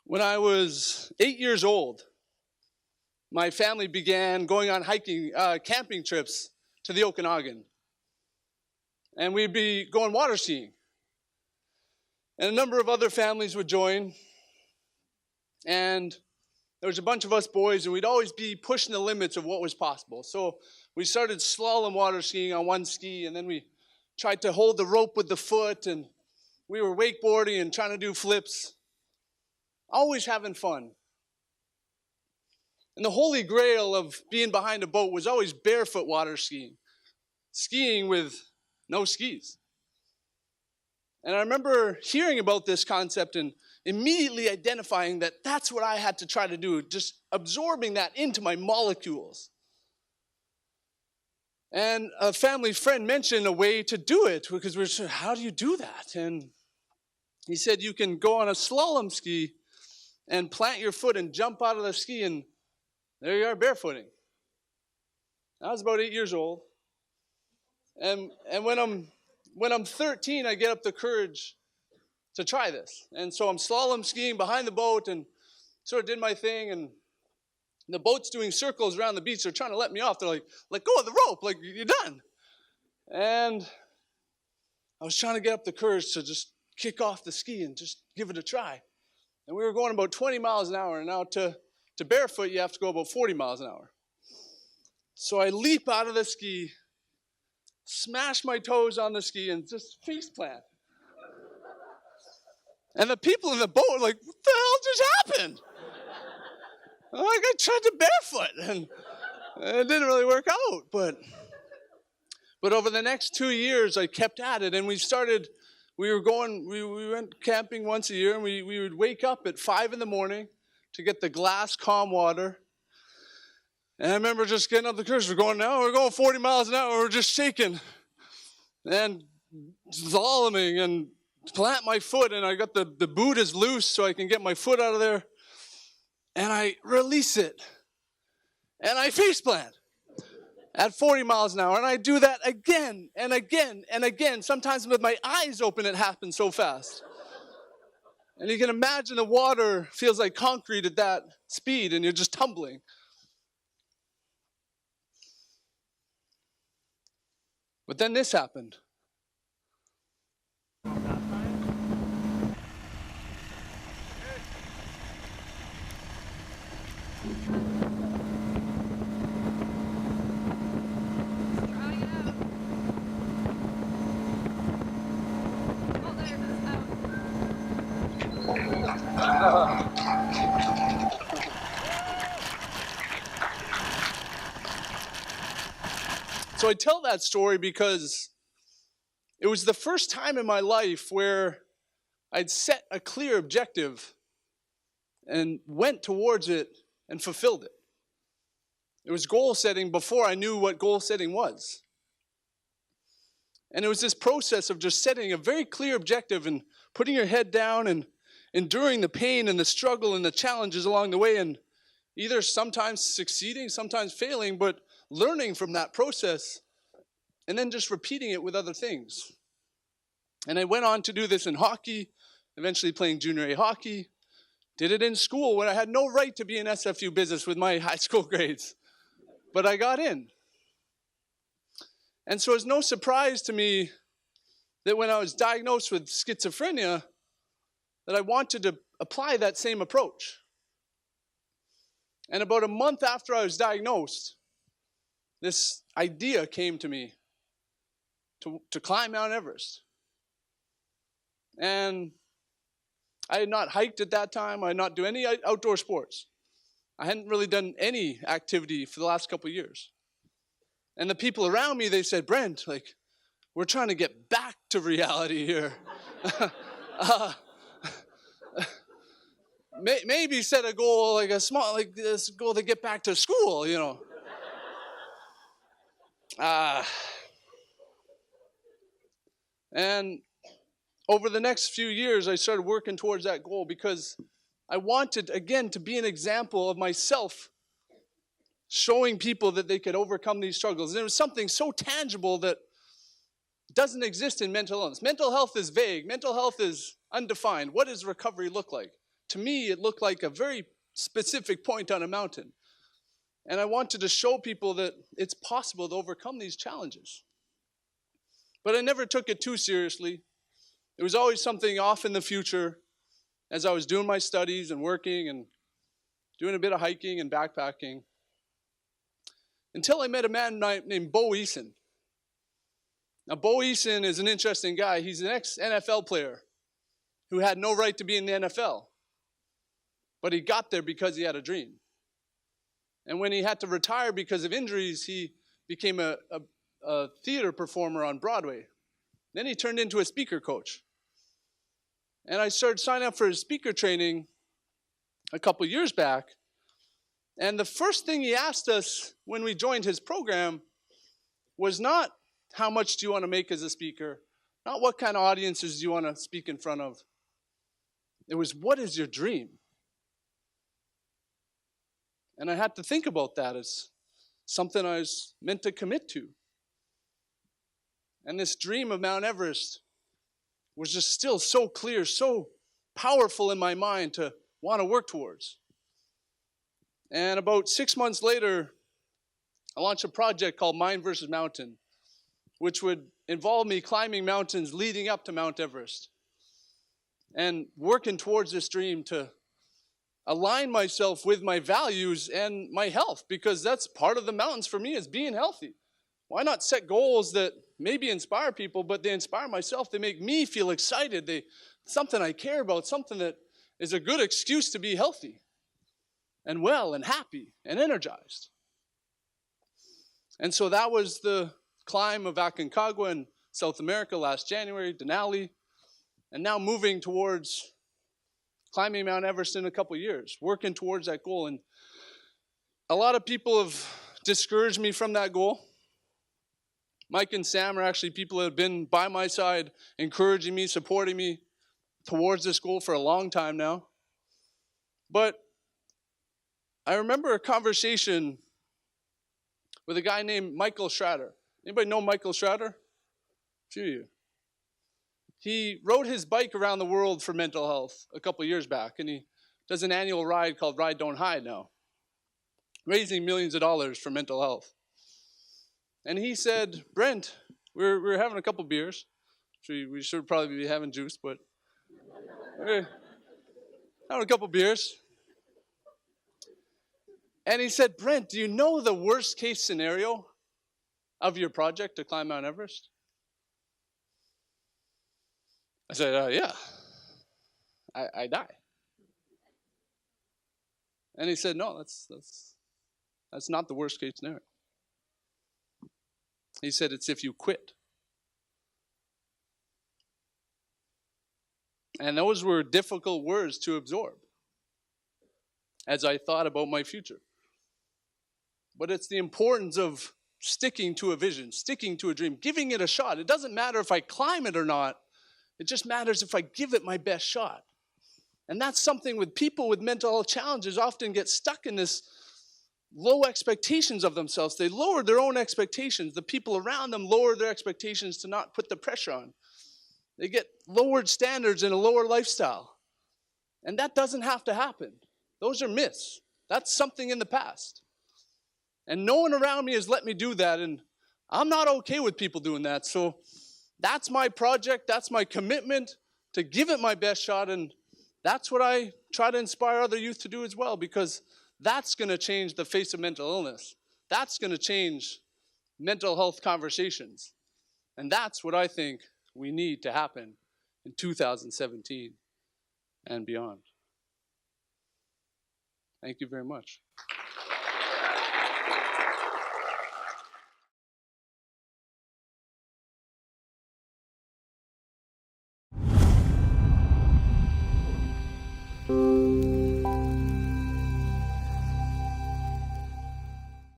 When I was 8 years old, my family began going on camping trips to the Okanagan. And we'd be going water skiing. And a number of other families would join. And there was a bunch of us boys, and we'd always be pushing the limits of what was possible. So we started slalom water skiing on one ski, and then we tried to hold the rope with the foot, and we were wakeboarding and trying to do flips. Always having fun. And the holy grail of being behind a boat was always barefoot water skiing. Skiing with no skis. And I remember hearing about this concept and immediately identifying that that's what I had to try to do, just absorbing that into my molecules. And a family friend mentioned a way to do it because we were saying, how do you do that? And he said, you can go on a slalom ski and plant your foot and jump out of the ski, and there you are, barefooting. I was about 8 years old. And when I'm 13, I get up the courage to try this. And so I'm slalom skiing behind the boat and sort of did my thing, and the boat's doing circles around the beach. They're trying to let me off. They're like, let go of the rope, like, you're done. And I was trying to get up the courage to just kick off the ski and just give it a try. And we were going about 20 miles an hour, and now to barefoot, you have to go about 40 miles an hour. So I leap out of the ski, smash my toes on the ski, and just face plant. And the people in the boat are like, what the hell just happened? I'm like, I tried to barefoot, and it didn't really work out. But over the next 2 years, I kept at it, and we went camping once a year, and we would wake up at 5 in the morning to get the glass calm water. And I remember just getting up the course. We're going 40 miles an hour. We're just shaking and slaloming and plant my foot. And I got the boot is loose so I can get my foot out of there. And I release it. And I face plant at 40 miles an hour. And I do that again and again and again. Sometimes with my eyes open, it happens so fast. And you can imagine the water feels like concrete at that speed, and you're just tumbling. But then this happened. So I tell that story because it was the first time in my life where I'd set a clear objective and went towards it and fulfilled it. It was goal setting before I knew what goal setting was. And it was this process of just setting a very clear objective and putting your head down and enduring the pain and the struggle and the challenges along the way, and either sometimes succeeding, sometimes failing, but learning from that process and then just repeating it with other things. And I went on to do this in hockey, eventually playing junior A hockey. Did it in school when I had no right to be in SFU business with my high school grades. But I got in. And so it's no surprise to me that when I was diagnosed with schizophrenia, that I wanted to apply that same approach. And about a month after I was diagnosed, this idea came to me to climb Mount Everest. And I had not hiked at that time. I had not done any outdoor sports. I hadn't really done any activity for the last couple of years. And the people around me, they said, Brent, like, we're trying to get back to reality here. Maybe set a goal, like this goal to get back to school, you know. And over the next few years, I started working towards that goal because I wanted, again, to be an example of myself, showing people that they could overcome these struggles. And it was something so tangible that doesn't exist in mental illness. Mental health is vague. Mental health is undefined. What does recovery look like? to me, it looked like a very specific point on a mountain. And I wanted to show people that it's possible to overcome these challenges. But I never took it too seriously. It was always something off in the future as I was doing my studies and working and doing a bit of hiking and backpacking. Until I met a man named Bo Eason. Now, Bo Eason is an interesting guy. He's an ex-NFL player who had no right to be in the NFL. But he got there because he had a dream. And when he had to retire because of injuries, he became a theater performer on Broadway. Then he turned into a speaker coach. And I started signing up for his speaker training a couple years back. And the first thing he asked us when we joined his program was not how much do you want to make as a speaker, not what kind of audiences do you want to speak in front of. It was, what is your dream? And I had to think about that as something I was meant to commit to. And this dream of Mount Everest was just still so clear, so powerful in my mind to want to work towards. And about 6 months later, I launched a project called Mind versus Mountain, which would involve me climbing mountains leading up to Mount Everest and working towards this dream to align myself with my values and my health, because that's part of the mountains for me, is being healthy. Why not set goals that maybe inspire people, but they inspire myself? They make me feel excited. Something I care about, something that is a good excuse to be healthy and well and happy and energized. And so that was the climb of Aconcagua in South America last January, Denali, and now moving towards climbing Mount Everest in a couple years, working towards that goal. And a lot of people have discouraged me from that goal. Mike and Sam are actually people that have been by my side, encouraging me, supporting me towards this goal for a long time now. But I remember a conversation with a guy named Michael Schrader. Anybody know Michael Schrader? A few of you. He rode his bike around the world for mental health a couple years back, and he does an annual ride called Ride Don't Hide now, raising millions of dollars for mental health. And he said, Brent, we're having a couple beers. We should probably be having juice, but we're having a couple beers. And he said, Brent, do you know the worst case scenario of your project to climb Mount Everest? I said, yeah, I die. And he said, no, that's not the worst case scenario. He said, it's if you quit. And those were difficult words to absorb as I thought about my future. But it's the importance of sticking to a vision, sticking to a dream, giving it a shot. It doesn't matter if I climb it or not. It just matters if I give it my best shot. And that's something with people with mental health challenges often get stuck in this low expectations of themselves. They lower their own expectations. The people around them lower their expectations to not put the pressure on. They get lowered standards and a lower lifestyle. And that doesn't have to happen. Those are myths. That's something in the past. And no one around me has let me do that, and I'm not okay with people doing that. So that's my project, that's my commitment to give it my best shot, and that's what I try to inspire other youth to do as well, because that's going to change the face of mental illness. That's going to change mental health conversations. And that's what I think we need to happen in 2017 and beyond. Thank you very much.